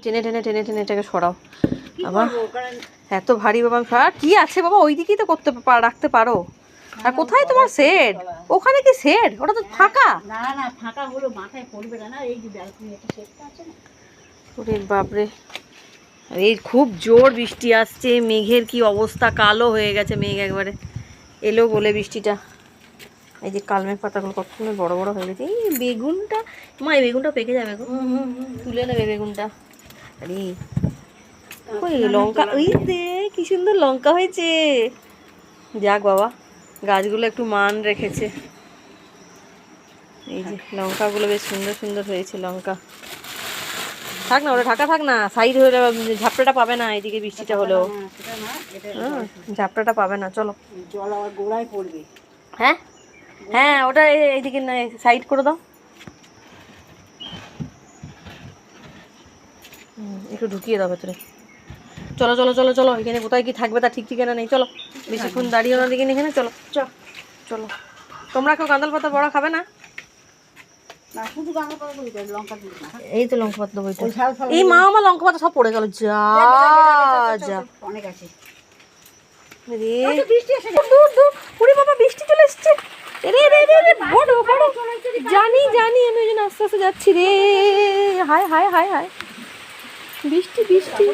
টেনে টেনে টেনে টেনে এটাকে সরাও বাবা, এত ভারী বাবা। আর কি আছে বাবা, ওই দিকেই তো করতে রাখতে পারো। আর কোথায় তোমার সেট? ওখানে কি সেট? ওটা তো ফাঁকা। না না ফাঁকা হলো, মাথায় পড়বে না। এই যে ব্যালকনি একটা সেটটা আছে না। ওরে বাপরে, এই খুব জোর বৃষ্টি আসছে। মেঘের কি অবস্থা, কালো হয়ে গেছে মেঘ একবারে। এলো বলে বৃষ্টিটা। এই যে কালমেঘ পাতাগুলো কত সুন্দর বড় বড় হয়ে গেছে। এই বেগুনটা, মা এই বেগুনটা পেকে যাবে গো, তুলে নেবে বেগুনটা। আরে ওই লঙ্কা, ওই দে কি সুন্দর লঙ্কা হয়েছে। যাক বাবা, গাছগুলো একটু মান রেখেছে। এই যে লঙ্কাগুলো বেশ সুন্দর সুন্দর হয়েছে লঙ্কা। থাক না, ওটা ঢাকা থাক না, সাইড হয়ে যাবে, ঝাপটাটা পাবে না এদিকে বৃষ্টিটা হলেও। হ্যাঁ, ঝাপটাটা পাবে না। চলো, জল আবার গোড়ায় পড়বে। হ্যাঁ হ্যাঁ, ওটা এইদিকে না, সাইড করে দাও। একটু ঢুকিয়ে দাও ভেতরে। চলো চলো চলো চলো, এখানে কোথায় কি থাকবে তা ঠিক ঠিকানা নেই। চলো, বেশিক্ষণ দাঁড়িয়ে না দিকে এখানে। চলো চলো। তোমরা কেউ কাঁদাল পাতা বড়া খাবে না? এই তো লঙ্কা পাতা দেবো। এই মা, আমার লঙ্কা পাতা সব পড়ে গেল। যা যা, অনেক আছে রে দূর দূর। ওরে বাবা, বৃষ্টি চলে এসছে। রে রে রে রে, বড় বড়। জানি জানি, আমি ওই জন্য আস্তে আস্তে যাচ্ছি রে। হায় হায় হায় হায়, বৃষ্টি বৃষ্টি।